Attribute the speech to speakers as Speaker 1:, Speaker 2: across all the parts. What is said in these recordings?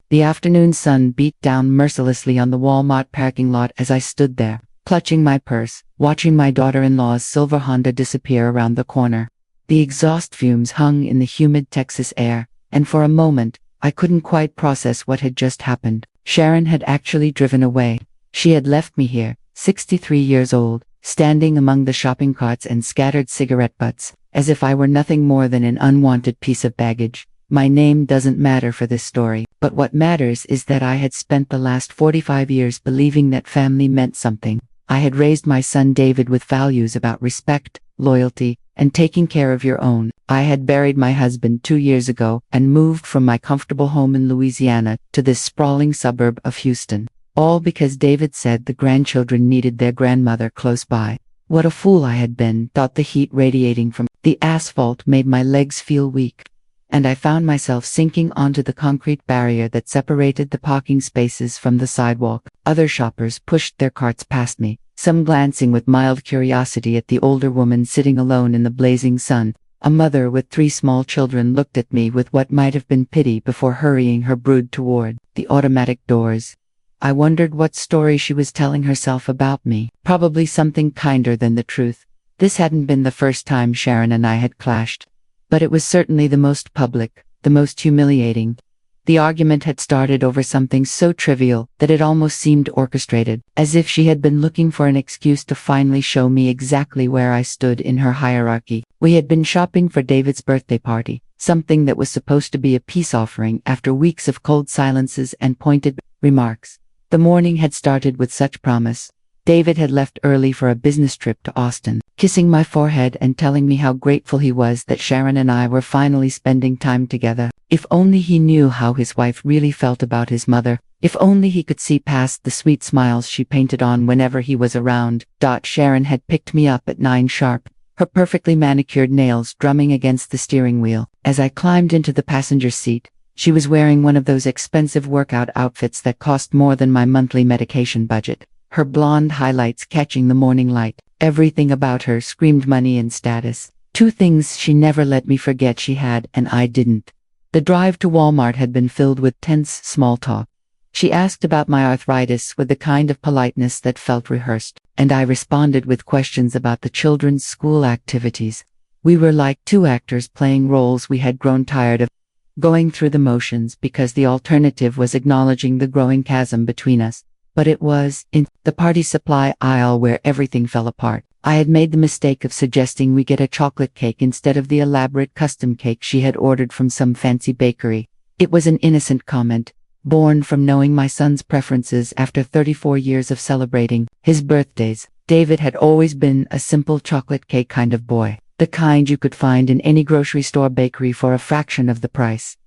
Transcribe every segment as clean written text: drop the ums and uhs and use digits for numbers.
Speaker 1: The afternoon sun beat down mercilessly on the Walmart parking lot as I stood there, clutching my purse, watching my daughter-in-law's silver Honda disappear around the corner. The exhaust fumes hung in the humid Texas air, and for a moment, I couldn't quite process what had just happened. Sharon had actually driven away. She had left me here, 63 years old, standing among the shopping carts and scattered cigarette butts, as if I were nothing more than an unwanted piece of baggage. My name doesn't matter for this story, but what matters is that I had spent the last 45 years believing that family meant something. I had raised my son David with values about respect, loyalty, and taking care of your own. I had buried my husband 2 years ago and moved from my comfortable home in Louisiana to this sprawling suburb of Houston. All because David said the grandchildren needed their grandmother close by. What a fool I had been, thought the heat radiating from the asphalt made my legs feel weak. And I found myself sinking onto the concrete barrier that separated the parking spaces from the sidewalk. Other shoppers pushed their carts past me, some glancing with mild curiosity at the older woman sitting alone in the blazing sun. A mother with 3 small children looked at me with what might have been pity before hurrying her brood toward the automatic doors. I wondered what story she was telling herself about me. Probably something kinder than the truth. This hadn't been the first time Sharon and I had clashed. But it was certainly the most public, the most humiliating. The argument had started over something so trivial that it almost seemed orchestrated, as if she had been looking for an excuse to finally show me exactly where I stood in her hierarchy. We had been shopping for David's birthday party, something that was supposed to be a peace offering after weeks of cold silences and pointed remarks. The morning had started with such promise. David had left early for a business trip to Austin, kissing my forehead and telling me how grateful he was that Sharon and I were finally spending time together. If only he knew how his wife really felt about his mother. If only he could see past the sweet smiles she painted on whenever he was around. Sharon had picked me up at 9 sharp, her perfectly manicured nails drumming against the steering wheel. As I climbed into the passenger seat, she was wearing one of those expensive workout outfits that cost more than my monthly medication budget. Her blonde highlights catching the morning light. Everything about her screamed money and status. 2 things she never let me forget she had and I didn't. The drive to Walmart had been filled with tense small talk. She asked about my arthritis with the kind of politeness that felt rehearsed, and I responded with questions about the children's school activities. We were like 2 actors playing roles we had grown tired of, going through the motions because the alternative was acknowledging the growing chasm between us. But it was in the party supply aisle where everything fell apart. I had made the mistake of suggesting we get a chocolate cake instead of the elaborate custom cake she had ordered from some fancy bakery. It was an innocent comment, born from knowing my son's preferences after 34 years of celebrating his birthdays. David had always been a simple chocolate cake kind of boy, the kind you could find in any grocery store bakery for a fraction of the price.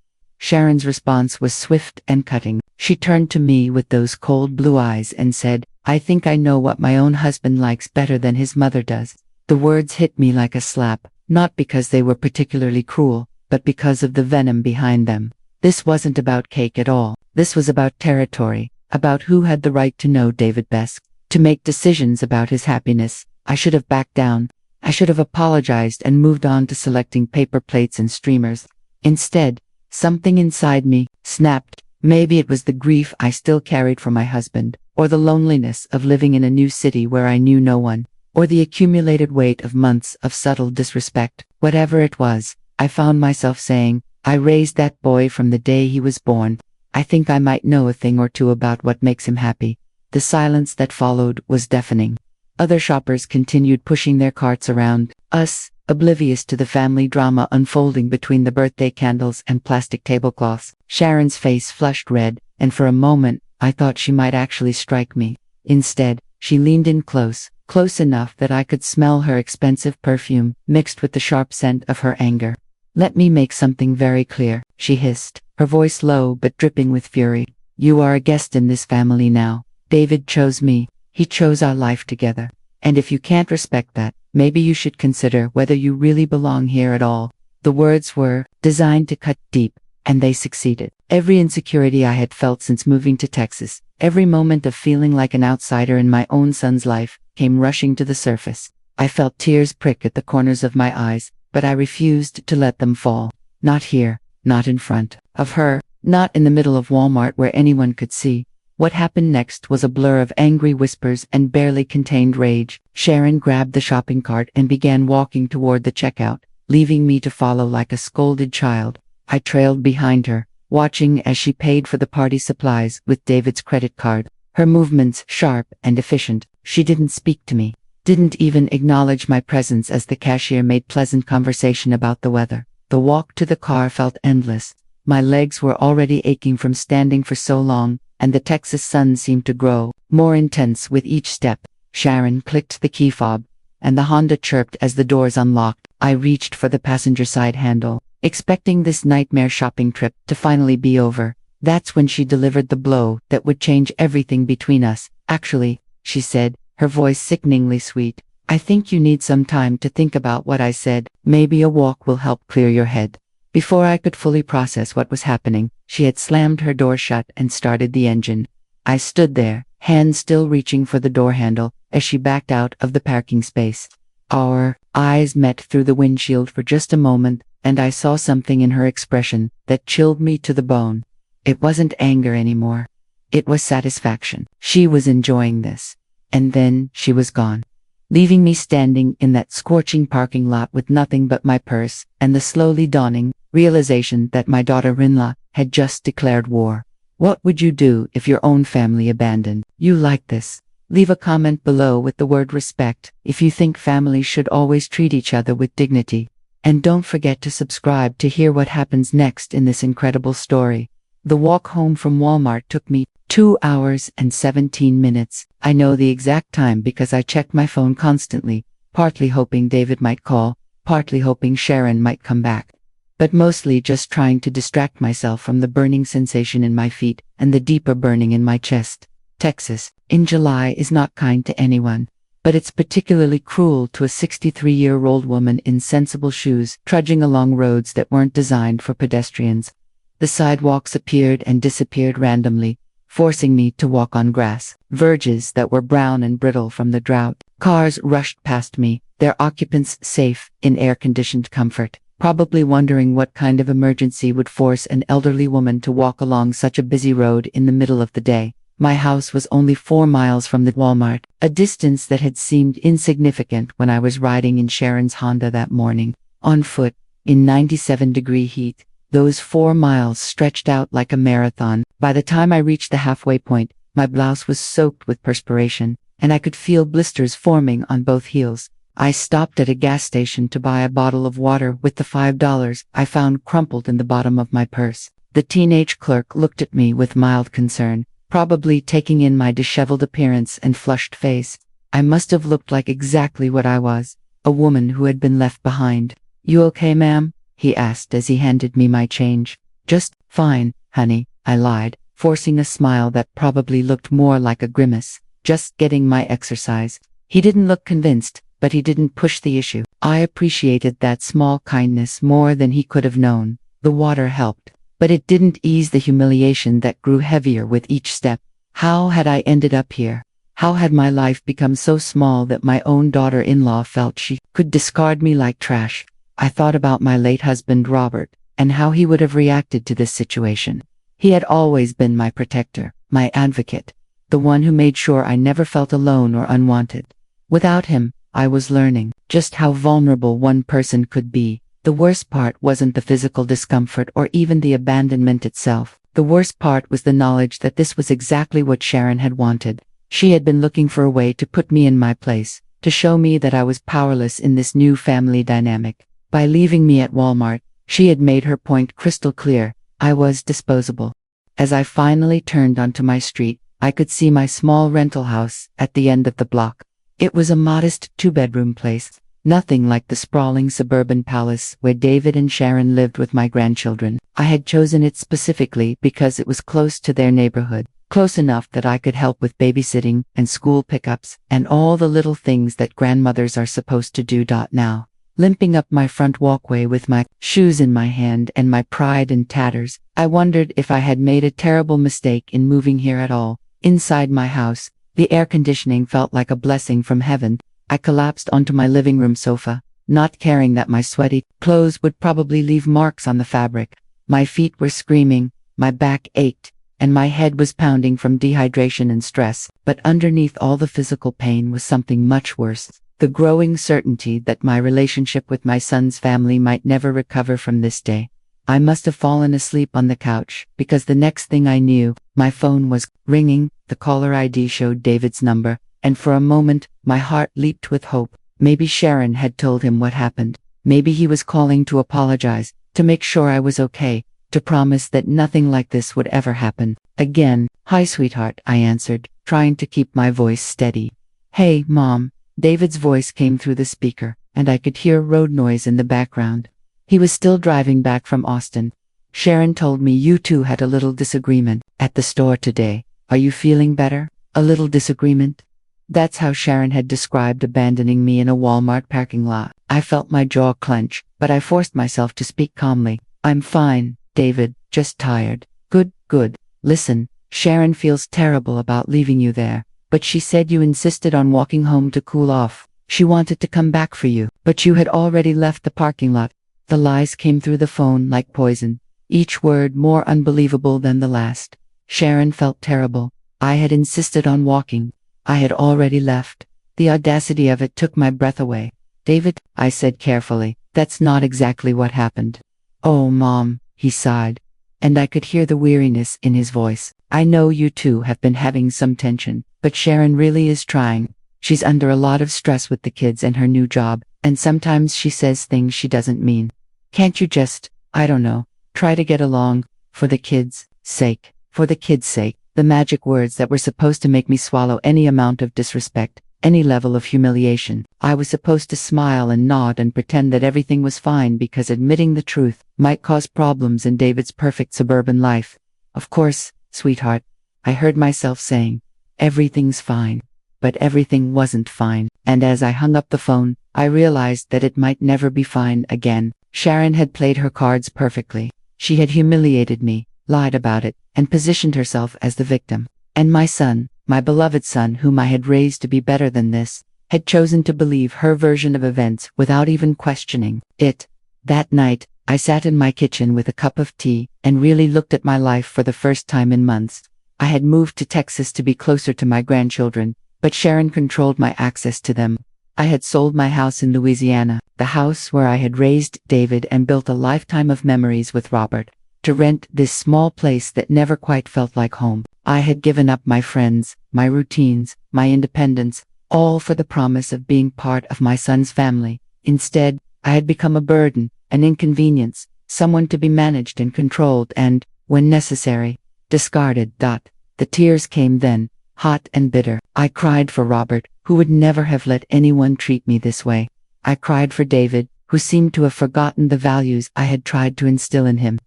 Speaker 1: Sharon's response was swift and cutting. She turned to me with those cold blue eyes and said, "I think I know what my own husband likes better than his mother does." The words hit me like a slap, not because they were particularly cruel, but because of the venom behind them. This wasn't about cake at all. This was about territory, about who had the right to know David best, to make decisions about his happiness. I should have backed down. I should have apologized and moved on to selecting paper plates and streamers. Instead, something inside me snapped. Maybe it was the grief I still carried for my husband, or the loneliness of living in a new city where I knew no one, or the accumulated weight of months of subtle disrespect. Whatever it was, I found myself saying, "I raised that boy from the day he was born. I think I might know a thing or two about what makes him happy." The silence that followed was deafening. Other shoppers continued pushing their carts around us, oblivious to the family drama unfolding between the birthday candles and plastic tablecloths. Sharon's face flushed red, and for a moment, I thought she might actually strike me. Instead, she leaned in close enough that I could smell her expensive perfume, mixed with the sharp scent of her anger. "Let me make something very clear," she hissed, her voice low but dripping with fury. "You are a guest in this family now. David chose me. He chose our life together. And if you can't respect that, maybe you should consider whether you really belong here at all." The words were designed to cut deep, and they succeeded. Every insecurity I had felt since moving to Texas, every moment of feeling like an outsider in my own son's life, came rushing to the surface. I felt tears prick at the corners of my eyes, but I refused to let them fall. Not here, not in front of her. Not in the middle of Walmart where anyone could see. What happened next was a blur of angry whispers and barely contained rage. Sharon grabbed the shopping cart and began walking toward the checkout, leaving me to follow like a scolded child. I trailed behind her, watching as she paid for the party supplies with David's credit card. Her movements sharp and efficient. She didn't speak to me, didn't even acknowledge my presence as the cashier made pleasant conversation about the weather. The walk to the car felt endless. My legs were already aching from standing for so long, and the Texas sun seemed to grow more intense with each step. Sharon clicked the key fob, and the Honda chirped as the doors unlocked. I reached for the passenger side handle, expecting this nightmare shopping trip to finally be over. That's when she delivered the blow that would change everything between us. Actually, she said, her voice sickeningly sweet, I think you need some time to think about what I said. Maybe a walk will help clear your head. Before I could fully process what was happening, she had slammed her door shut and started the engine. I stood there, hands still reaching for the door handle, as she backed out of the parking space. Our eyes met through the windshield for just a moment, and I saw something in her expression that chilled me to the bone. It wasn't anger anymore. It was satisfaction. She was enjoying this. And then she was gone, leaving me standing in that scorching parking lot with nothing but my purse and the slowly dawning realization that my daughter-in-law had just declared war. What would you do if your own family abandoned you like this? Leave a comment below with the word respect if you think families should always treat each other with dignity. And don't forget to subscribe to hear what happens next in this incredible story. The walk home from Walmart took me 2 hours and 17 minutes. I know the exact time because I checked my phone constantly, partly hoping David might call, partly hoping Sharon might come back, but mostly just trying to distract myself from the burning sensation in my feet and the deeper burning in my chest. Texas, in July, is not kind to anyone, but it's particularly cruel to a 63-year-old woman in sensible shoes trudging along roads that weren't designed for pedestrians. The sidewalks appeared and disappeared randomly, forcing me to walk on grass, verges that were brown and brittle from the drought. Cars rushed past me, their occupants safe in air-conditioned comfort, probably wondering what kind of emergency would force an elderly woman to walk along such a busy road in the middle of the day. My house was only 4 miles from the Walmart, a distance that had seemed insignificant when I was riding in Sharon's Honda that morning. On foot, in 97-degree heat, those 4 miles stretched out like a marathon. By the time I reached the halfway point, my blouse was soaked with perspiration, and I could feel blisters forming on both heels. I stopped at a gas station to buy a bottle of water with the $5 I found crumpled in the bottom of my purse. The teenage clerk looked at me with mild concern, probably taking in my disheveled appearance and flushed face. I must have looked like exactly what I was, a woman who had been left behind. You okay, ma'am? He asked as he handed me my change. Just fine, honey, I lied, forcing a smile that probably looked more like a grimace. Just getting my exercise. He didn't look convinced, but he didn't push the issue. I appreciated that small kindness more than he could have known. The water helped, but it didn't ease the humiliation that grew heavier with each step. How had I ended up here? How had my life become so small that my own daughter-in-law felt she could discard me like trash? I thought about my late husband Robert, and how he would have reacted to this situation. He had always been my protector, my advocate, the one who made sure I never felt alone or unwanted. Without him, I was learning just how vulnerable one person could be. The worst part wasn't the physical discomfort or even the abandonment itself. The worst part was the knowledge that this was exactly what Sharon had wanted. She had been looking for a way to put me in my place, to show me that I was powerless in this new family dynamic. By leaving me at Walmart, she had made her point crystal clear. I was disposable. As I finally turned onto my street, I could see my small rental house at the end of the block. It was a modest 2-bedroom place, nothing like the sprawling suburban palace where David and Sharon lived with my grandchildren. I had chosen it specifically because it was close to their neighborhood, close enough that I could help with babysitting and school pickups and all the little things that grandmothers are supposed to do. Now, limping up my front walkway with my shoes in my hand and my pride in tatters, I wondered if I had made a terrible mistake in moving here at all. Inside my house, the air conditioning felt like a blessing from heaven. I collapsed onto my living room sofa, not caring that my sweaty clothes would probably leave marks on the fabric. My feet were screaming, my back ached, and my head was pounding from dehydration and stress. But underneath all the physical pain was something much worse. The growing certainty that my relationship with my son's family might never recover from this day. I must have fallen asleep on the couch, because the next thing I knew, my phone was ringing. The caller ID showed David's number, and for a moment, my heart leaped with hope. Maybe Sharon had told him what happened. Maybe he was calling to apologize, to make sure I was okay, to promise that nothing like this would ever happen again. "Hi, sweetheart," I answered, trying to keep my voice steady. "Hey, Mom." David's voice came through the speaker, and I could hear road noise in the background. He was still driving back from Austin. "Sharon told me you two had a little disagreement at the store today. Are you feeling better?" "A little disagreement?" That's how Sharon had described abandoning me in a Walmart parking lot. I felt my jaw clench, but I forced myself to speak calmly. "I'm fine, David, just tired." Good. Listen, Sharon feels terrible about leaving you there, but she said you insisted on walking home to cool off. She wanted to come back for you, but you had already left the parking lot. The lies came through the phone like poison, each word more unbelievable than the last. Sharon felt terrible. I had insisted on walking. I had already left. The audacity of it took my breath away. "David," I said carefully, "that's not exactly what happened." "Oh, Mom," he sighed, and I could hear the weariness in his voice. "I know you two have been having some tension, but Sharon really is trying. She's under a lot of stress with the kids and her new job, and sometimes she says things she doesn't mean. Can't you just, I don't know, try to get along, for the kids' sake?" For the kids' sake, the magic words that were supposed to make me swallow any amount of disrespect, any level of humiliation. I was supposed to smile and nod and pretend that everything was fine because admitting the truth might cause problems in David's perfect suburban life. "Of course, sweetheart," I heard myself saying. "Everything's fine." But everything wasn't fine, and as I hung up the phone, I realized that it might never be fine again. Sharon had played her cards perfectly. She had humiliated me, lied about it, and positioned herself as the victim. And my son, my beloved son whom I had raised to be better than this, had chosen to believe her version of events without even questioning it. That night, I sat in my kitchen with a cup of tea and really looked at my life for the first time in months. I had moved to Texas to be closer to my grandchildren, but Sharon controlled my access to them. I had sold my house in Louisiana, the house where I had raised David and built a lifetime of memories with Robert, to rent this small place that never quite felt like home. I had given up my friends, my routines, my independence, all for the promise of being part of my son's family. Instead, I had become a burden, an inconvenience, someone to be managed and controlled and, when necessary, discarded. The tears came then, hot and bitter. I cried for Robert, who would never have let anyone treat me this way. I cried for David, who seemed to have forgotten the values I had tried to instill in him.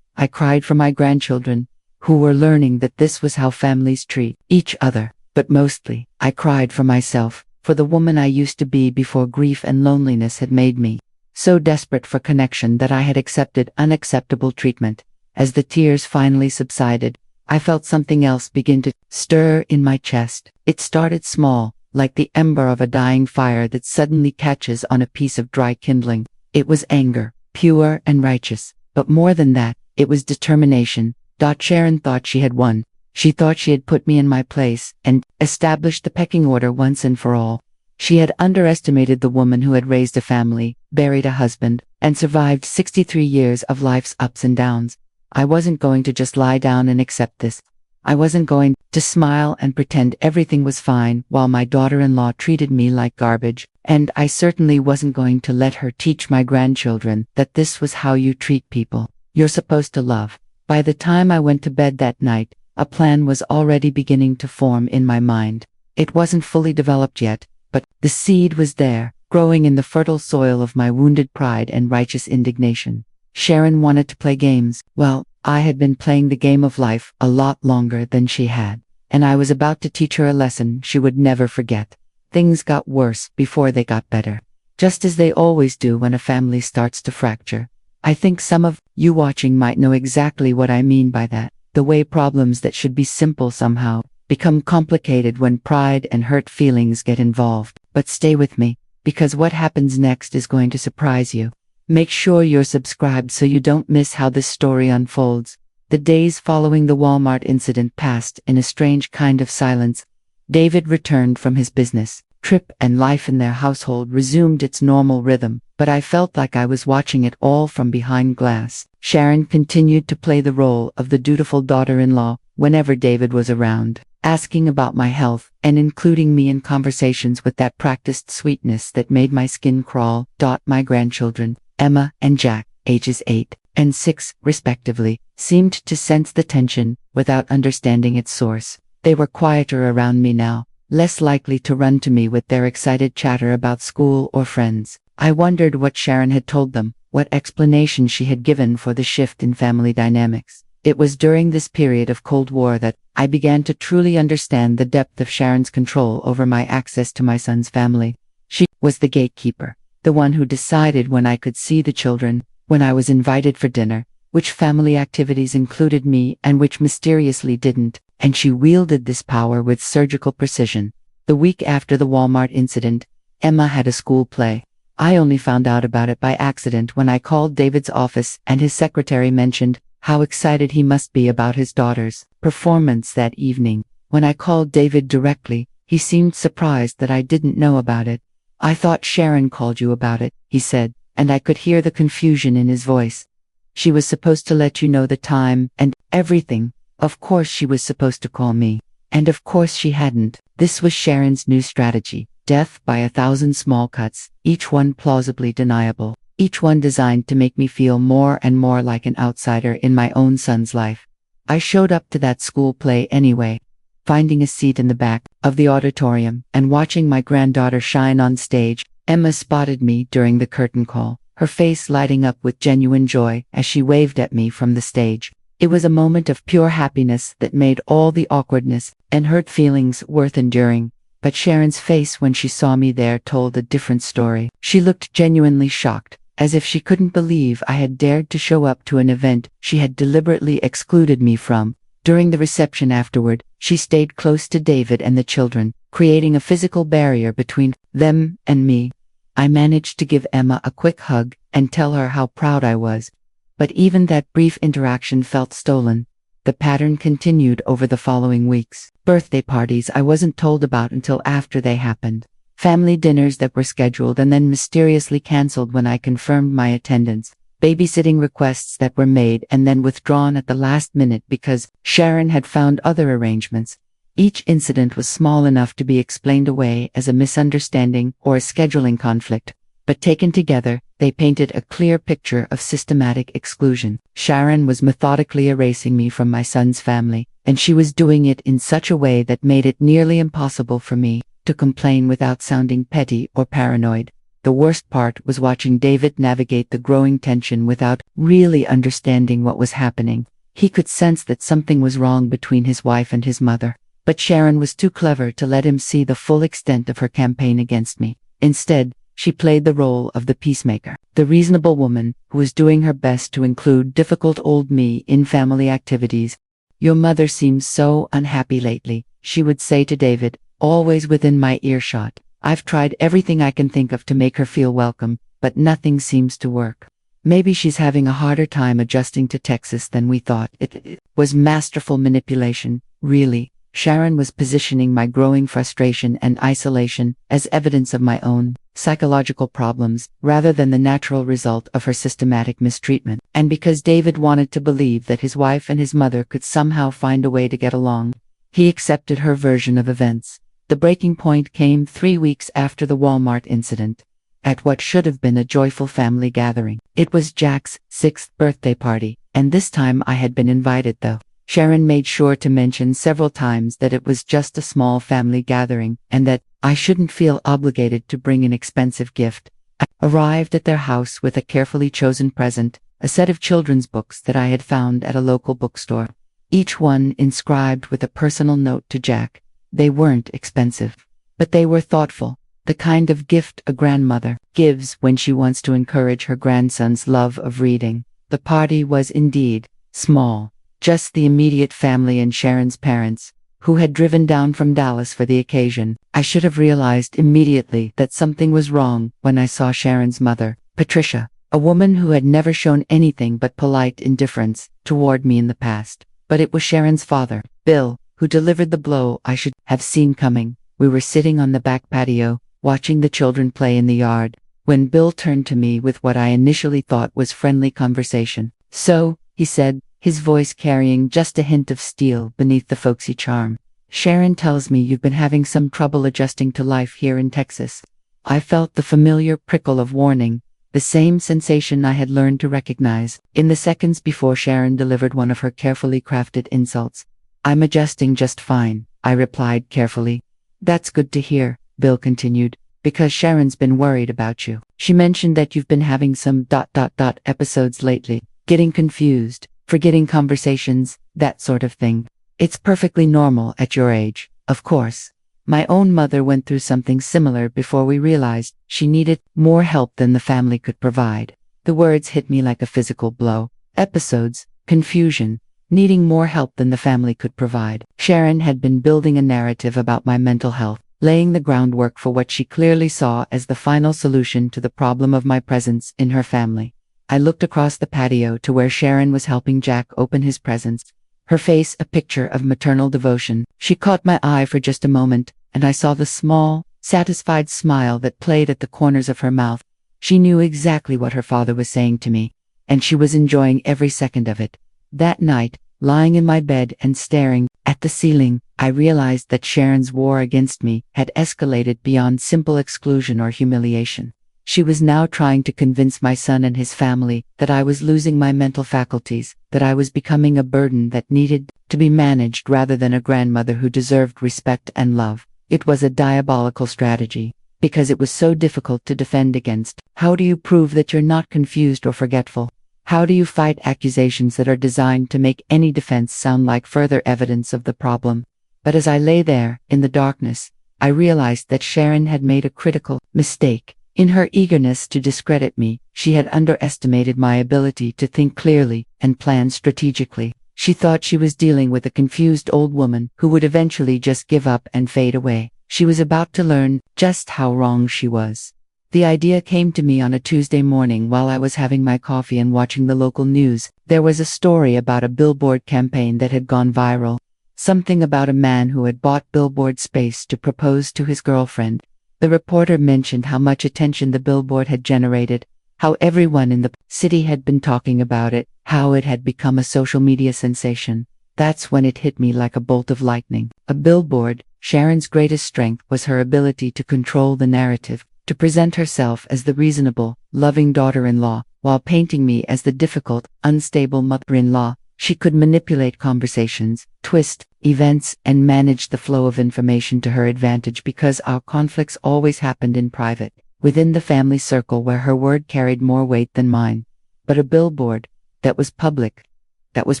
Speaker 1: I cried for my grandchildren, who were learning that this was how families treat each other. But mostly, I cried for myself, for the woman I used to be before grief and loneliness had made me so desperate for connection that I had accepted unacceptable treatment. As the tears finally subsided, I felt something else begin to stir in my chest. It started small, like the ember of a dying fire that suddenly catches on a piece of dry kindling. It was anger, pure and righteous, but more than that, it was determination. Sharon thought she had won. She thought she had put me in my place and established the pecking order once and for all. She had underestimated the woman who had raised a family, buried a husband, and survived 63 years of life's ups and downs. I wasn't going to just lie down and accept this. I wasn't going to smile and pretend everything was fine while my daughter-in-law treated me like garbage, and I certainly wasn't going to let her teach my grandchildren that this was how you treat people. You're supposed to love. By the time I went to bed that night, a plan was already beginning to form in my mind. It wasn't fully developed yet, but the seed was there, growing in the fertile soil of my wounded pride and righteous indignation. Sharon wanted to play games. Well, I had been playing the game of life a lot longer than she had, and I was about to teach her a lesson she would never forget. Things got worse before they got better, just as they always do when a family starts to fracture. I think some of you watching might know exactly what I mean by that. The way problems that should be simple somehow become complicated when pride and hurt feelings get involved. But stay with me, because what happens next is going to surprise you. Make sure you're subscribed so you don't miss how this story unfolds. The days following the Walmart incident passed in a strange kind of silence. David returned from his business trip and life in their household resumed its normal rhythm, but I felt like I was watching it all from behind glass. Sharon continued to play the role of the dutiful daughter-in-law whenever David was around, asking about my health and including me in conversations with that practiced sweetness that made my skin crawl. My grandchildren, Emma and Jack, ages 8 and 6 respectively, seemed to sense the tension without understanding its source. They were quieter around me now, less likely to run to me with their excited chatter about school or friends. I wondered what Sharon had told them, what explanation she had given for the shift in family dynamics. It was during this period of Cold War that I began to truly understand the depth of Sharon's control over my access to my son's family. She was the gatekeeper, the one who decided when I could see the children, when I was invited for dinner, which family activities included me and which mysteriously didn't, and she wielded this power with surgical precision. The week after the Walmart incident, Emma had a school play. I only found out about it by accident when I called David's office and his secretary mentioned how excited he must be about his daughter's performance that evening. When I called David directly, he seemed surprised that I didn't know about it. "I thought Sharon called you about it," he said, and I could hear the confusion in his voice. "She was supposed to let you know the time and everything. Of course she was supposed to call me. And of course she hadn't." This was Sharon's new strategy. Death by 1,000 small cuts, each one plausibly deniable, each one designed to make me feel more and more like an outsider in my own son's life. I showed up to that school play anyway, finding a seat in the back of the auditorium and watching my granddaughter shine on stage. Emma spotted me during the curtain call, her face lighting up with genuine joy as she waved at me from the stage. It was a moment of pure happiness that made all the awkwardness and hurt feelings worth enduring. But Sharon's face when she saw me there told a different story. She looked genuinely shocked, as if she couldn't believe I had dared to show up to an event she had deliberately excluded me from. During the reception afterward, she stayed close to David and the children, creating a physical barrier between them and me. I managed to give Emma a quick hug and tell her how proud I was. But even that brief interaction felt stolen. The pattern continued over the following weeks. Birthday parties I wasn't told about until after they happened. Family dinners that were scheduled and then mysteriously canceled when I confirmed my attendance. Babysitting requests that were made and then withdrawn at the last minute because Sharon had found other arrangements. Each incident was small enough to be explained away as a misunderstanding or a scheduling conflict, but taken together, they painted a clear picture of systematic exclusion. Sharon was methodically erasing me from my son's family, and she was doing it in such a way that made it nearly impossible for me to complain without sounding petty or paranoid. The worst part was watching David navigate the growing tension without really understanding what was happening. He could sense that something was wrong between his wife and his mother, but Sharon was too clever to let him see the full extent of her campaign against me. Instead, she played the role of the peacemaker, the reasonable woman who was doing her best to include difficult old me in family activities. "Your mother seems so unhappy lately," she would say to David, always within my earshot. "I've tried everything I can think of to make her feel welcome, but nothing seems to work. Maybe she's having a harder time adjusting to Texas than we thought." It was masterful manipulation, really. Sharon was positioning my growing frustration and isolation as evidence of my own psychological problems rather than the natural result of her systematic mistreatment. And because David wanted to believe that his wife and his mother could somehow find a way to get along, he accepted her version of events. The breaking point came 3 weeks after the Walmart incident, at what should have been a joyful family gathering. It was Jack's 6th birthday party, and this time I had been invited though. Sharon made sure to mention several times that it was just a small family gathering and that I shouldn't feel obligated to bring an expensive gift. I arrived at their house with a carefully chosen present, a set of children's books that I had found at a local bookstore, each one inscribed with a personal note to Jack. They weren't expensive, but they were thoughtful, the kind of gift a grandmother gives when she wants to encourage her grandson's love of reading. The party was indeed small. Just the immediate family and Sharon's parents, who had driven down from Dallas for the occasion. I should have realized immediately that something was wrong when I saw Sharon's mother, Patricia, A woman who had never shown anything but polite indifference toward me in the past. But it was Sharon's father, Bill, who delivered the blow I should have seen coming. We were sitting on the back patio, watching the children play in the yard, when Bill turned to me with what I initially thought was friendly conversation. "So," he said, his voice carrying just a hint of steel beneath the folksy charm, "Sharon tells me you've been having some trouble adjusting to life here in Texas." I felt the familiar prickle of warning, the same sensation I had learned to recognize in the seconds before Sharon delivered one of her carefully crafted insults. "I'm adjusting just fine," I replied carefully. "That's good to hear," Bill continued, "because Sharon's been worried about you. She mentioned that you've been having some episodes lately, getting confused, forgetting conversations, that sort of thing. It's perfectly normal at your age, of course. My own mother went through something similar before we realized she needed more help than the family could provide." The words hit me like a physical blow. Episodes, confusion, needing more help than the family could provide. Sharon had been building a narrative about my mental health, laying the groundwork for what she clearly saw as the final solution to the problem of my presence in her family. I looked across the patio to where Sharon was helping Jack open his presents, her face a picture of maternal devotion. She caught my eye for just a moment, and I saw the small, satisfied smile that played at the corners of her mouth. She knew exactly what her father was saying to me, and she was enjoying every second of it. That night, lying in my bed and staring at the ceiling, I realized that Sharon's war against me had escalated beyond simple exclusion or humiliation. She was now trying to convince my son and his family that I was losing my mental faculties, that I was becoming a burden that needed to be managed rather than a grandmother who deserved respect and love. It was a diabolical strategy, because it was so difficult to defend against. How do you prove that you're not confused or forgetful? How do you fight accusations that are designed to make any defense sound like further evidence of the problem? But as I lay there, in the darkness, I realized that Sharon had made a critical mistake. In her eagerness to discredit me, she had underestimated my ability to think clearly and plan strategically. She thought she was dealing with a confused old woman who would eventually just give up and fade away. She was about to learn just how wrong she was. The idea came to me on a Tuesday morning while I was having my coffee and watching the local news. There was a story about a billboard campaign that had gone viral. Something about a man who had bought billboard space to propose to his girlfriend. The reporter mentioned how much attention the billboard had generated, how everyone in the city had been talking about it, how it had become a social media sensation. That's when it hit me like a bolt of lightning. A billboard, Sharon's greatest strength was her ability to control the narrative, to present herself as the reasonable, loving daughter-in-law, while painting me as the difficult, unstable mother-in-law. She could manipulate conversations, twist events, and manage the flow of information to her advantage because our conflicts always happened in private, within the family circle where her word carried more weight than mine. But a billboard, that was public, that was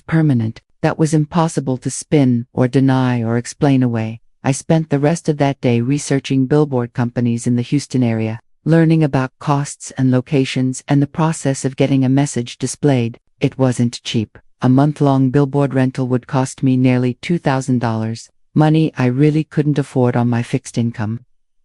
Speaker 1: permanent, that was impossible to spin or deny or explain away. I spent the rest of that day researching billboard companies in the Houston area, learning about costs and locations and the process of getting a message displayed. It wasn't cheap. A month-long billboard rental would cost me nearly $2,000, money I really couldn't afford on my fixed income.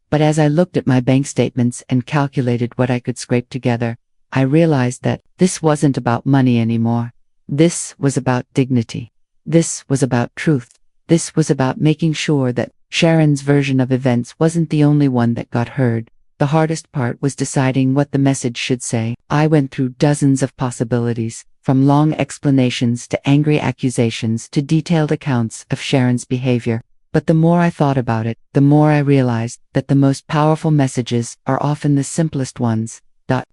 Speaker 1: But as I looked at my bank statements and calculated what I could scrape together, I realized that this wasn't about money anymore. This was about dignity. This was about truth. This was about making sure that Sharon's version of events wasn't the only one that got heard. The hardest part was deciding what the message should say. I went through dozens of possibilities, from long explanations to angry accusations to detailed accounts of Sharon's behavior. But the more I thought about it, the more I realized that the most powerful messages are often the simplest ones.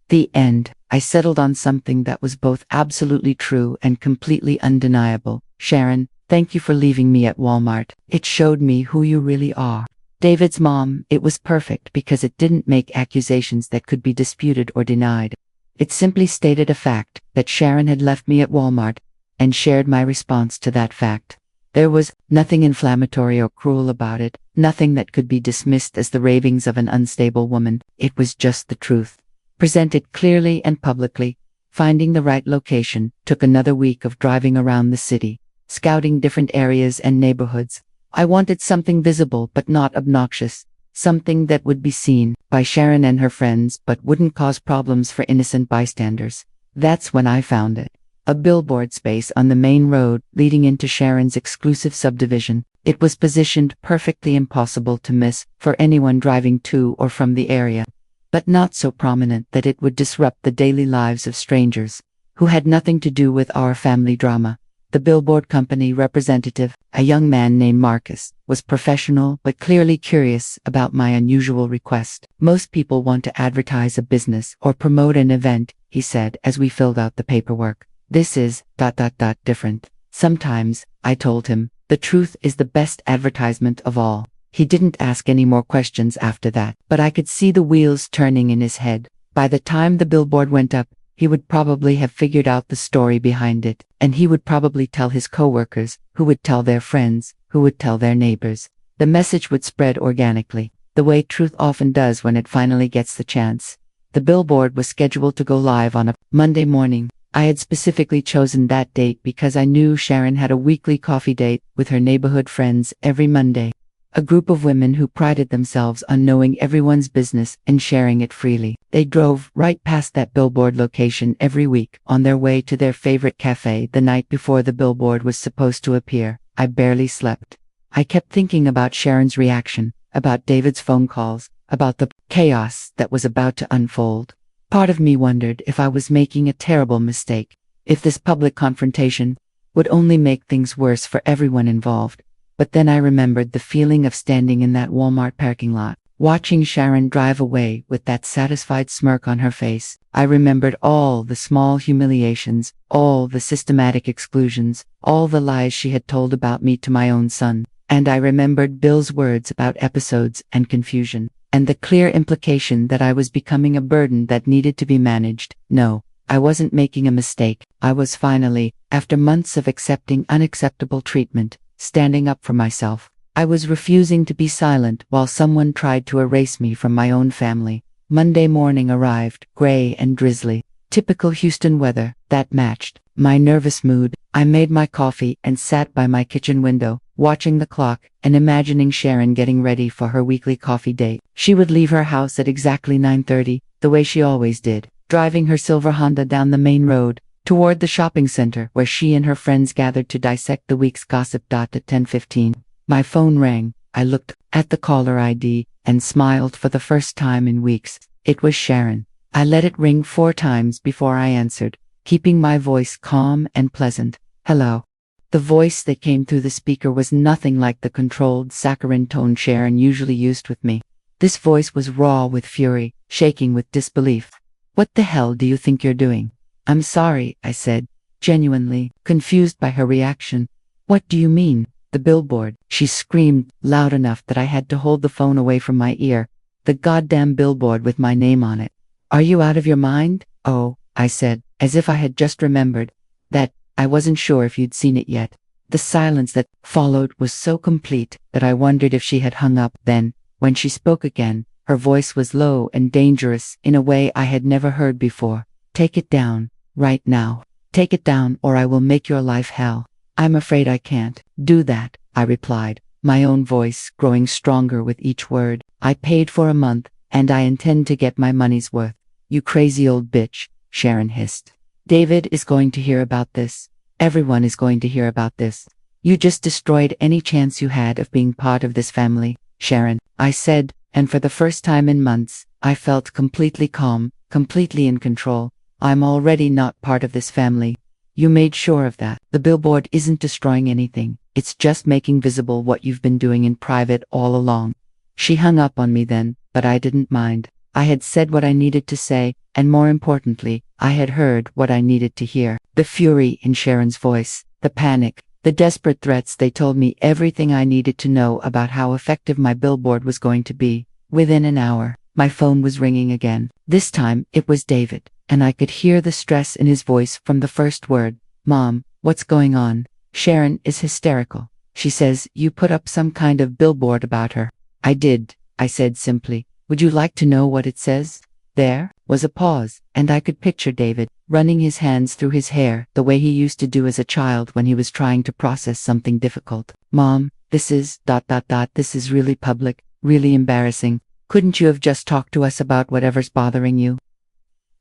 Speaker 1: The end. I settled on something that was both absolutely true and completely undeniable. "Sharon, thank you for leaving me at Walmart. It showed me who you really are." David's mom, it was perfect because it didn't make accusations that could be disputed or denied. It simply stated a fact, that Sharon had left me at Walmart, and shared my response to that fact. There was nothing inflammatory or cruel about it, nothing that could be dismissed as the ravings of an unstable woman. It was just the truth, presented clearly and publicly. Finding the right location took another week of driving around the city, scouting different areas and neighborhoods. I wanted something visible but not obnoxious, something that would be seen by Sharon and her friends but wouldn't cause problems for innocent bystanders. That's when I found it. A billboard space on the main road leading into Sharon's exclusive subdivision. It was positioned perfectly impossible to miss for anyone driving to or from the area, but not so prominent that it would disrupt the daily lives of strangers who had nothing to do with our family drama. The billboard company representative, a young man named Marcus, was professional but clearly curious about my unusual request. Most people want to advertise a business or promote an event, he said as we filled out the paperwork. This is different. Sometimes, I told him, the truth is the best advertisement of all. He didn't ask any more questions after that, but I could see the wheels turning in his head. By the time the billboard went up, he would probably have figured out the story behind it, and he would probably tell his coworkers, who would tell their friends, who would tell their neighbors. The message would spread organically, the way truth often does when it finally gets the chance. The billboard was scheduled to go live on a Monday morning. I had specifically chosen that date because I knew Sharon had a weekly coffee date with her neighborhood friends every Monday. A group of women who prided themselves on knowing everyone's business and sharing it freely. They drove right past that billboard location every week on their way to their favorite cafe the night before the billboard was supposed to appear. I barely slept. I kept thinking about Sharon's reaction, about David's phone calls, about the chaos that was about to unfold. Part of me wondered if I was making a terrible mistake, if this public confrontation would only make things worse for everyone involved. But then I remembered the feeling of standing in that Walmart parking lot, watching Sharon drive away with that satisfied smirk on her face. I remembered all the small humiliations, all the systematic exclusions, all the lies she had told about me to my own son. And I remembered Bill's words about episodes and confusion, and the clear implication that I was becoming a burden that needed to be managed. No, I wasn't making a mistake. I was finally, after months of accepting unacceptable treatment, standing up for myself. I was refusing to be silent while someone tried to erase me from my own family. Monday morning arrived, gray and drizzly. Typical Houston weather that matched my nervous mood. I made my coffee and sat by my kitchen window, watching the clock and imagining Sharon getting ready for her weekly coffee date. She would leave her house at exactly 9:30, the way she always did, driving her silver Honda down the main road toward the shopping center where she and her friends gathered to dissect the week's gossip. At 10:15, my phone rang. I looked at the caller ID and smiled for the first time in weeks. It was Sharon. I let it ring 4 times before I answered, keeping my voice calm and pleasant. Hello. The voice that came through the speaker was nothing like the controlled, saccharine tone Sharon usually used with me. This voice was raw with fury, shaking with disbelief. What the hell do you think you're doing? I'm sorry, I said, genuinely confused by her reaction. What do you mean? The billboard, she screamed loud enough that I had to hold the phone away from my ear. The goddamn billboard with my name on it. Are you out of your mind? Oh, I said, as if I had just remembered that I wasn't sure if you'd seen it yet. The silence that followed was so complete that I wondered if she had hung up. Then, when she spoke again, her voice was low and dangerous in a way I had never heard before. Take it down, right now. Take it down or I will make your life hell. I'm afraid I can't do that, I replied, my own voice growing stronger with each word. I paid for a month, and I intend to get my money's worth. You crazy old bitch, Sharon hissed. David is going to hear about this. Everyone is going to hear about this. You just destroyed any chance you had of being part of this family, Sharon, I said, and for the first time in months, I felt completely calm, completely in control. I'm already not part of this family. You made sure of that. The billboard isn't destroying anything. It's just making visible what you've been doing in private all along. She hung up on me then, but I didn't mind. I had said what I needed to say, and more importantly, I had heard what I needed to hear. The fury in Sharon's voice, the panic, the desperate threats, they told me everything I needed to know about how effective my billboard was going to be. Within an hour, my phone was ringing again. This time, it was David, and I could hear the stress in his voice from the first word. Mom, what's going on? Sharon is hysterical. She says you put up some kind of billboard about her. I did, I said simply. Would you like to know what it says? There was a pause, and I could picture David running his hands through his hair the way he used to do as a child when he was trying to process something difficult. Mom, this is ... this is really public. Really embarrassing. Couldn't you have just talked to us about whatever's bothering you?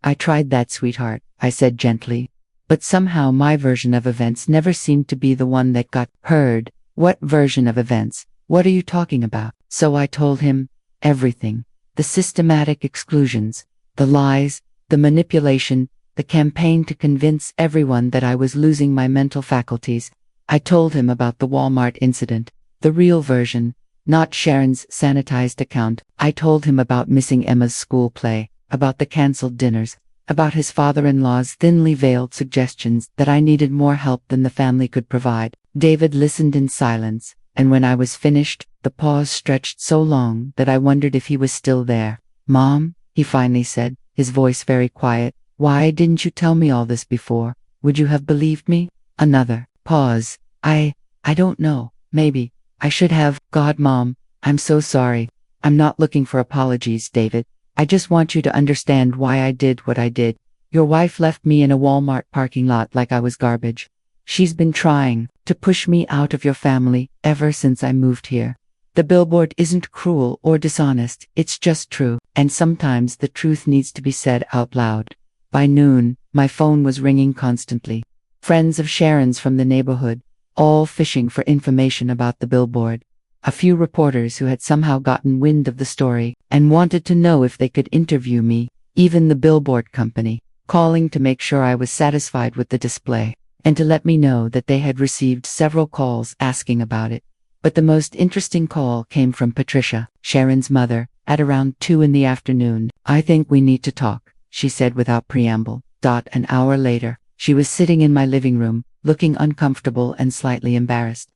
Speaker 1: I tried that, sweetheart, I said gently. But somehow my version of events never seemed to be the one that got heard. What version of events? What are you talking about? So I told him everything. The systematic exclusions, the lies, the manipulation, the campaign to convince everyone that I was losing my mental faculties. I told him about the Walmart incident, the real version, not Sharon's sanitized account. I told him about missing Emma's school play, about the canceled dinners, about his father-in-law's thinly veiled suggestions that I needed more help than the family could provide. David listened in silence, and when I was finished, the pause stretched so long that I wondered if he was still there. "Mom," he finally said, his voice very quiet, "why didn't you tell me all this before? Would you have believed me?" Another pause. I don't know. Maybe I should have. God, Mom, I'm so sorry. I'm not looking for apologies, David. I just want you to understand why I did what I did. Your wife left me in a Walmart parking lot like I was garbage. She's been trying to push me out of your family ever since I moved here. The billboard isn't cruel or dishonest, it's just true, and sometimes the truth needs to be said out loud. By noon, my phone was ringing constantly. Friends of Sharon's from the neighborhood, all fishing for information about the billboard. A few reporters who had somehow gotten wind of the story and wanted to know if they could interview me, even the billboard company, calling to make sure I was satisfied with the display, and to let me know that they had received several calls asking about it. But the most interesting call came from Patricia, Sharon's mother, at around 2 in the afternoon. "I think we need to talk," she said without preamble. An hour later, she was sitting in my living room, looking uncomfortable and slightly embarrassed.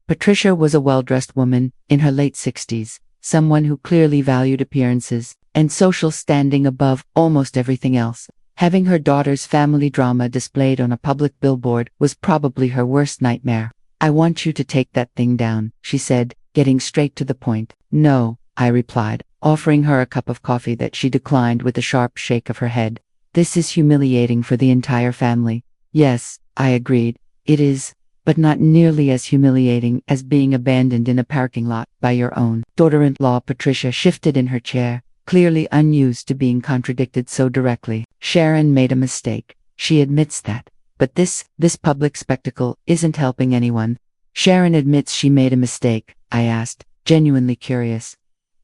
Speaker 1: Patricia was a well-dressed woman, in her late 60s, someone who clearly valued appearances and social standing above almost everything else. Having her daughter's family drama displayed on a public billboard was probably her worst nightmare. "I want you to take that thing down," she said, getting straight to the point. "No," I replied, offering her a cup of coffee that she declined with a sharp shake of her head. "This is humiliating for the entire family." "Yes," I agreed, "it is, but not nearly as humiliating as being abandoned in a parking lot by your own daughter-in-law." Patricia shifted in her chair, clearly unused to being contradicted so directly. "Sharon made a mistake. She admits that. But this public spectacle isn't helping anyone." "Sharon admits she made a mistake?" I asked, genuinely curious.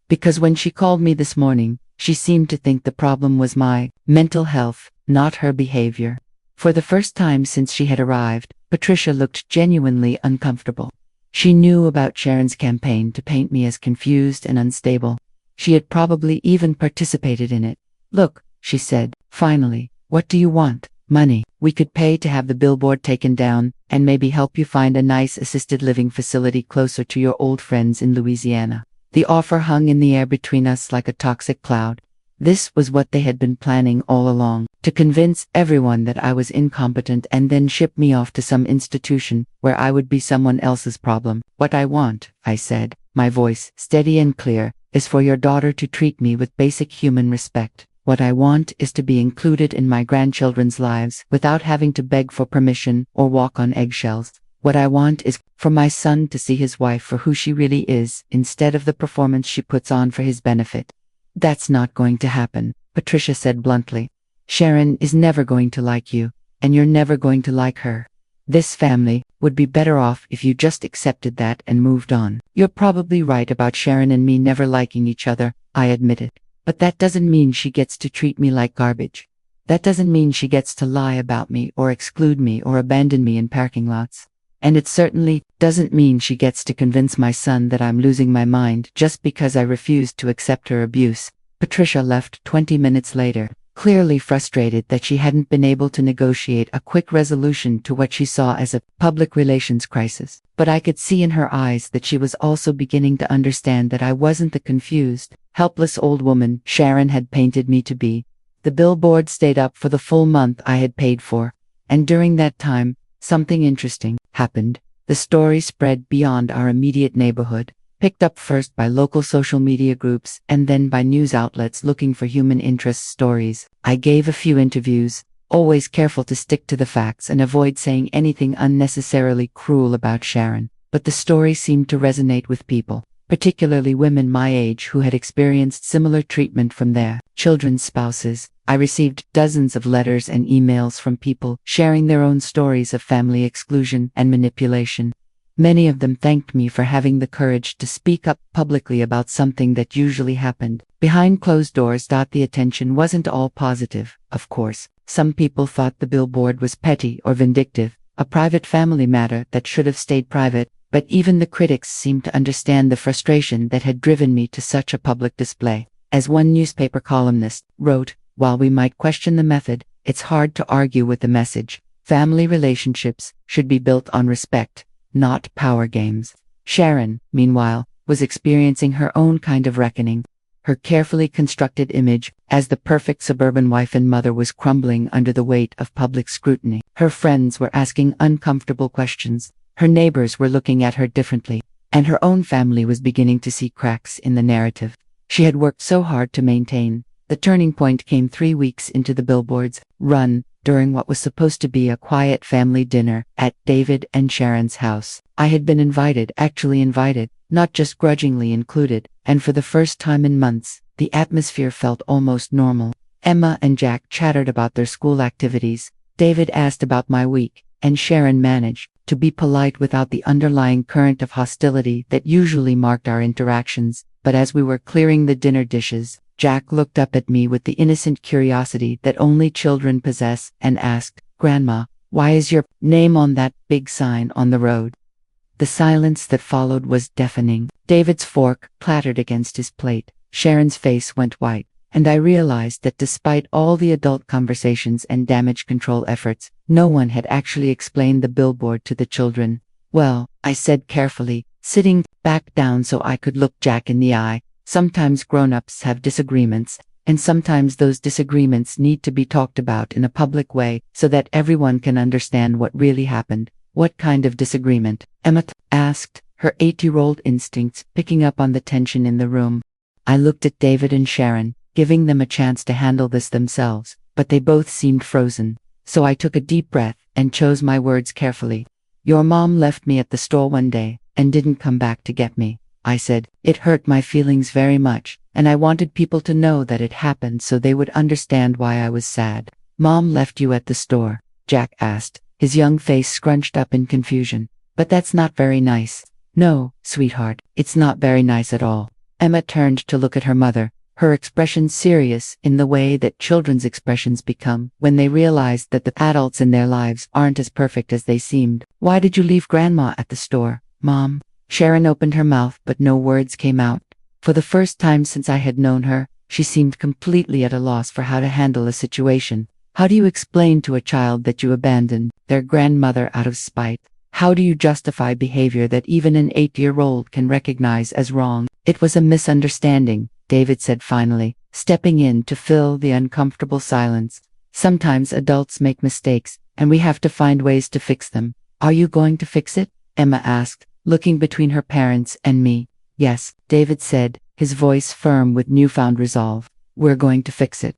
Speaker 1: "Because when she called me this morning, she seemed to think the problem was my mental health, not her behavior." For the first time since she had arrived, Patricia looked genuinely uncomfortable. She knew about Sharon's campaign to paint me as confused and unstable. She had probably even participated in it. "Look," she said, finally, "what do you want?" "Money. We could pay to have the billboard taken down, and maybe help you find a nice assisted living facility closer to your old friends in Louisiana." The offer hung in the air between us like a toxic cloud. This was what they had been planning all along, to convince everyone that I was incompetent and then ship me off to some institution where I would be someone else's problem. "What I want," I said, my voice steady and clear, "is for your daughter to treat me with basic human respect. What I want is to be included in my grandchildren's lives without having to beg for permission or walk on eggshells. What I want is for my son to see his wife for who she really is, instead of the performance she puts on for his benefit." "That's not going to happen," Patricia said bluntly. "Sharon is never going to like you, and you're never going to like her. This family would be better off if you just accepted that and moved on." "You're probably right about Sharon and me never liking each other," I admitted. "But that doesn't mean she gets to treat me like garbage. That doesn't mean she gets to lie about me or exclude me or abandon me in parking lots. And it certainly doesn't mean she gets to convince my son that I'm losing my mind just because I refused to accept her abuse." Patricia left 20 minutes later, clearly frustrated that she hadn't been able to negotiate a quick resolution to what she saw as a public relations crisis. But I could see in her eyes that she was also beginning to understand that I wasn't the confused, helpless old woman Sharon had painted me to be. The billboard stayed up for the full month I had paid for, and during that time, something interesting happened. The story spread beyond our immediate neighborhood, picked up first by local social media groups and then by news outlets looking for human interest stories. I gave a few interviews, always careful to stick to the facts and avoid saying anything unnecessarily cruel about Sharon, but the story seemed to resonate with people. particularly women my age who had experienced similar treatment from their children's spouses. I received dozens of letters and emails from people sharing their own stories of family exclusion and manipulation. Many of them thanked me for having the courage to speak up publicly about something that usually happened behind closed doors. The attention wasn't all positive, of course. Some people thought the billboard was petty or vindictive, a private family matter that should have stayed private, but even the critics seemed to understand the frustration that had driven me to such a public display. As one newspaper columnist wrote, "While we might question the method, it's hard to argue with the message. Family relationships should be built on respect, not power games." Sharon, meanwhile, was experiencing her own kind of reckoning. Her carefully constructed image as the perfect suburban wife and mother was crumbling under the weight of public scrutiny. Her friends were asking uncomfortable questions. Her neighbors were looking at her differently, and her own family was beginning to see cracks in the narrative she had worked so hard to maintain. The turning point came 3 weeks into the billboard's run, during what was supposed to be a quiet family dinner at David and Sharon's house. I had been invited, actually invited, not just grudgingly included, and for the first time in months, the atmosphere felt almost normal. Emma and Jack chattered about their school activities. David asked about my week, and Sharon managed to be polite without the underlying current of hostility that usually marked our interactions. But as we were clearing the dinner dishes, Jack looked up at me with the innocent curiosity that only children possess and asked, "Grandma, why is your name on that big sign on the road?" The silence that followed was deafening. David's fork clattered against his plate. Sharon's face went white, and I realized that despite all the adult conversations and damage control efforts, no one had actually explained the billboard to the children. "Well," I said carefully, sitting back down so I could look Jack in the eye, "sometimes grown-ups have disagreements, and sometimes those disagreements need to be talked about in a public way so that everyone can understand what really happened." "What kind of disagreement?" Emma asked, her 8-year-old instincts picking up on the tension in the room. I looked at David and Sharon, giving them a chance to handle this themselves, but they both seemed frozen. So I took a deep breath and chose my words carefully. "Your mom left me at the store one day and didn't come back to get me," I said. "It hurt my feelings very much, and I wanted people to know that it happened so they would understand why I was sad." "Mom left you at the store?" Jack asked, his young face scrunched up in confusion. "But that's not very nice." "No, sweetheart, it's not very nice at all." Emma turned to look at her mother, her expression serious in the way that children's expressions become when they realize that the adults in their lives aren't as perfect as they seemed. "Why did you leave Grandma at the store, Mom?" Sharon opened her mouth but no words came out. For the first time since I had known her, she seemed completely at a loss for how to handle a situation. How do you explain to a child that you abandoned their grandmother out of spite? How do you justify behavior that even an 8-year-old can recognize as wrong? "It was a misunderstanding," David said finally, stepping in to fill the uncomfortable silence. "Sometimes adults make mistakes, and we have to find ways to fix them." "Are you going to fix it?" Emma asked, looking between her parents and me. "Yes," David said, his voice firm with newfound resolve. "We're going to fix it."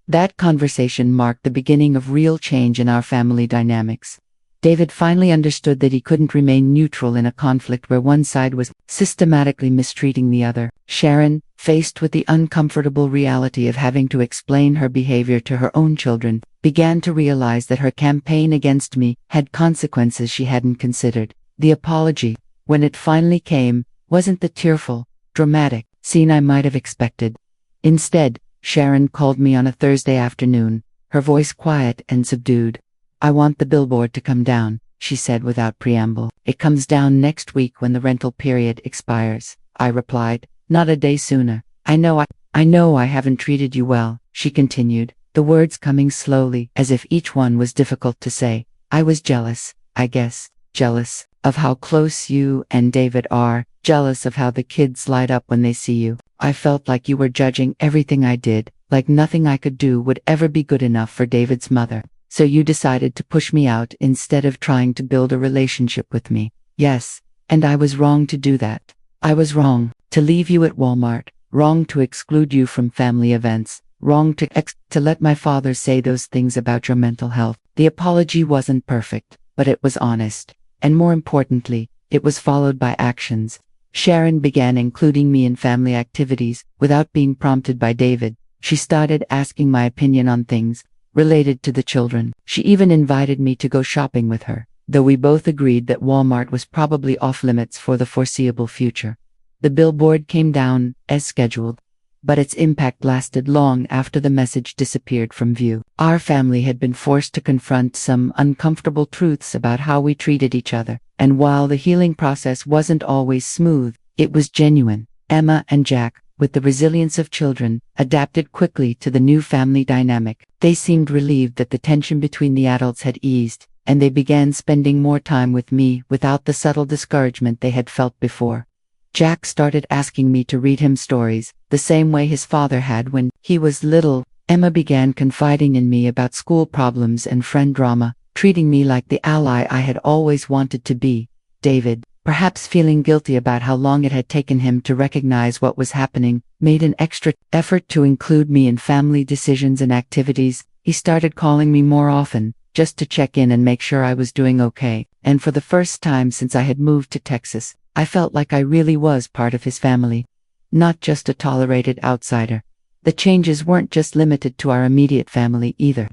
Speaker 1: That conversation marked the beginning of real change in our family dynamics. David finally understood that he couldn't remain neutral in a conflict where one side was systematically mistreating the other. Sharon, faced with the uncomfortable reality of having to explain her behavior to her own children, began to realize that her campaign against me had consequences she hadn't considered. The apology, when it finally came, wasn't the tearful, dramatic scene I might have expected. Instead, Sharon called me on a Thursday afternoon, her voice quiet and subdued. "I want the billboard to come down," she said without preamble. "It comes down next week when the rental period expires," I replied, "not a day sooner." I know I haven't treated you well," she continued, the words coming slowly as if each one was difficult to say. "I was jealous, I guess, jealous of how close you and David are, jealous of how the kids light up when they see you. I felt like you were judging everything I did, like nothing I could do would ever be good enough for David's mother. So you decided to push me out instead of trying to build a relationship with me." "Yes, and I was wrong to do that. I was wrong to leave you at Walmart, wrong to exclude you from family events, wrong to let my father say those things about your mental health." The apology wasn't perfect, but it was honest. And more importantly, it was followed by actions. Sharon began including me in family activities without being prompted by David. She started asking my opinion on things related to the children. She even invited me to go shopping with her, though we both agreed that Walmart was probably off limits for the foreseeable future. The billboard came down as scheduled, but its impact lasted long after the message disappeared from view. Our family had been forced to confront some uncomfortable truths about how we treated each other, and while the healing process wasn't always smooth, it was genuine. Emma and Jack, with the resilience of children, adapted quickly to the new family dynamic. They seemed relieved that the tension between the adults had eased, and they began spending more time with me without the subtle discouragement they had felt before. Jack started asking me to read him stories, the same way his father had when he was little. Emma began confiding in me about school problems and friend drama, treating me like the ally I had always wanted to be. David, perhaps feeling guilty about how long it had taken him to recognize what was happening, made an extra effort to include me in family decisions and activities. He started calling me more often, just to check in and make sure I was doing okay, and for the first time since I had moved to Texas, I felt like I really was part of his family, not just a tolerated outsider. The changes weren't just limited to our immediate family either.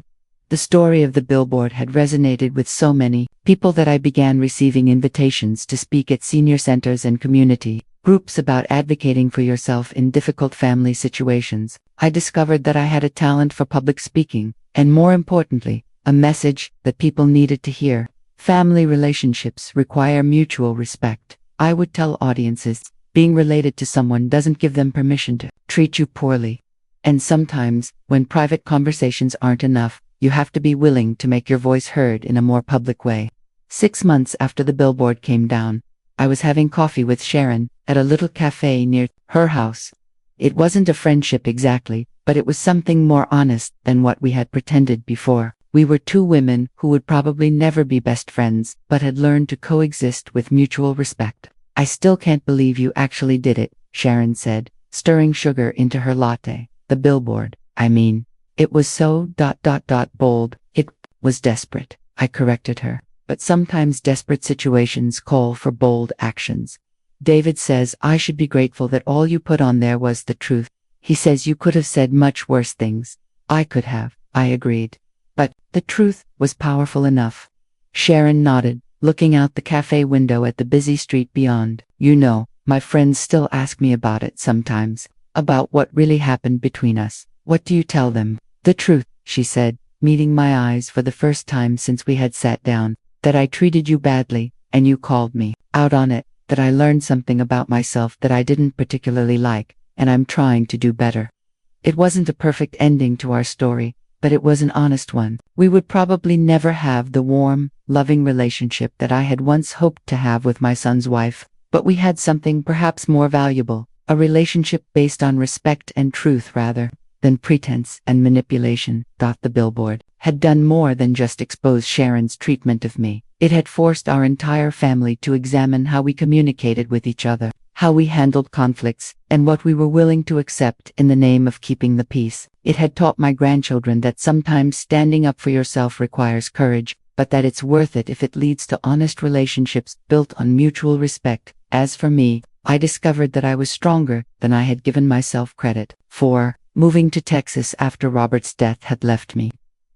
Speaker 1: The story of the billboard had resonated with so many people that I began receiving invitations to speak at senior centers and community groups about advocating for yourself in difficult family situations. I discovered that I had a talent for public speaking, and more importantly, a message that people needed to hear. Family relationships require mutual respect. I would tell audiences, being related to someone doesn't give them permission to treat you poorly. And sometimes, when private conversations aren't enough, you have to be willing to make your voice heard in a more public way. 6 months after the billboard came down, I was having coffee with Sharon at a little cafe near her house. It wasn't a friendship exactly, but it was something more honest than what we had pretended before. We were two women who would probably never be best friends, but had learned to coexist with mutual respect. I still can't believe you actually did it, Sharon said, stirring sugar into her latte. The billboard, I mean. It was so bold. It was desperate, I corrected her. But sometimes desperate situations call for bold actions. David says I should be grateful that all you put on there was the truth. He says you could have said much worse things. I could have, I agreed. But the truth was powerful enough. Sharon nodded, looking out the cafe window at the busy street beyond. You know, my friends still ask me about it sometimes, about what really happened between us. What do you tell them? The truth, she said, meeting my eyes for the first time since we had sat down. That I treated you badly, and you called me out on it. That I learned something about myself that I didn't particularly like, and I'm trying to do better. It wasn't a perfect ending to our story, but it was an honest one. We would probably never have the warm, loving relationship that I had once hoped to have with my son's wife, but we had something perhaps more valuable, a relationship based on respect and truth rather than pretense and manipulation. The billboard had done more than just expose Sharon's treatment of me. It had forced our entire family to examine how we communicated with each other, how we handled conflicts, and what we were willing to accept in the name of keeping the peace. It had taught my grandchildren that sometimes standing up for yourself requires courage, but that it's worth it if it leads to honest relationships built on mutual respect. As for me, I discovered that I was stronger than I had given myself credit for. Moving to Texas after Robert's death had left me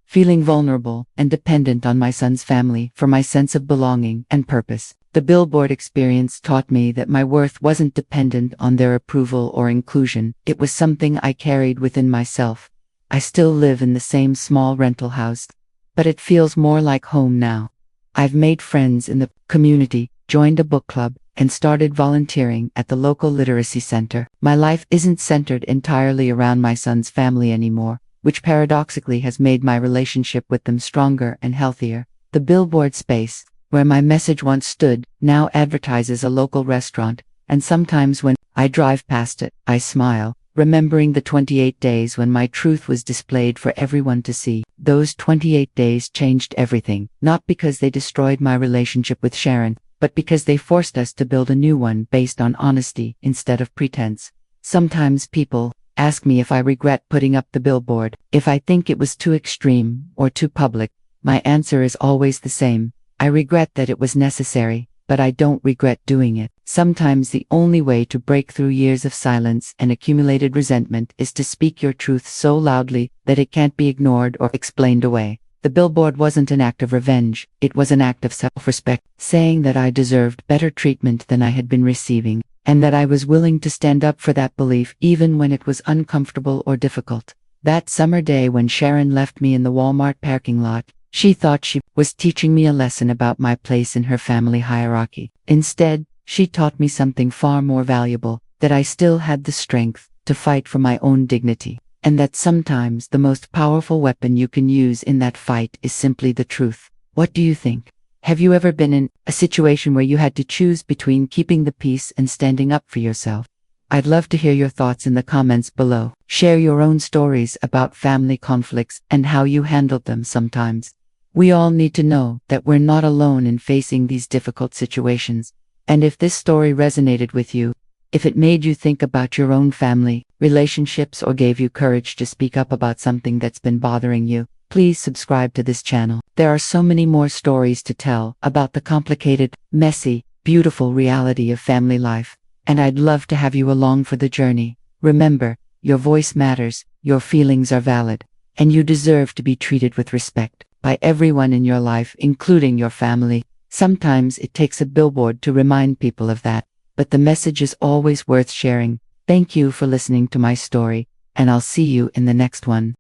Speaker 1: feeling vulnerable and dependent on my son's family for my sense of belonging and purpose. The billboard experience taught me that my worth wasn't dependent on their approval or inclusion. It was something I carried within myself. I still live in the same small rental house, but it feels more like home now. I've made friends in the community, joined a book club, and started volunteering at the local literacy center. My life isn't centered entirely around my son's family anymore, which paradoxically has made my relationship with them stronger and healthier. The billboard space, where my message once stood, now advertises a local restaurant, and sometimes when I drive past it, I smile, remembering the 28 days when my truth was displayed for everyone to see. Those 28 days changed everything, not because they destroyed my relationship with Sharon, but because they forced us to build a new one based on honesty instead of pretense. Sometimes people ask me if I regret putting up the billboard, if I think it was too extreme or too public. My answer is always the same. I regret that it was necessary, but I don't regret doing it. Sometimes the only way to break through years of silence and accumulated resentment is to speak your truth so loudly that it can't be ignored or explained away. The billboard wasn't an act of revenge, it was an act of self-respect, saying that I deserved better treatment than I had been receiving, and that I was willing to stand up for that belief even when it was uncomfortable or difficult. That summer day when Sharon left me in the Walmart parking lot, she thought she was teaching me a lesson about my place in her family hierarchy. Instead, she taught me something far more valuable, that I still had the strength to fight for my own dignity, and that sometimes the most powerful weapon you can use in that fight is simply the truth. What do you think? Have you ever been in a situation where you had to choose between keeping the peace and standing up for yourself? I'd love to hear your thoughts in the comments below. Share your own stories about family conflicts and how you handled them sometimes. We all need to know that we're not alone in facing these difficult situations. And if this story resonated with you, if it made you think about your own family, relationships, or gave you courage to speak up about something that's been bothering you, please subscribe to this channel. There are so many more stories to tell about the complicated, messy, beautiful reality of family life, and I'd love to have you along for the journey. Remember, your voice matters, your feelings are valid, and you deserve to be treated with respect by everyone in your life, including your family. Sometimes it takes a billboard to remind people of that, but the message is always worth sharing. Thank you for listening to my story, and I'll see you in the next one.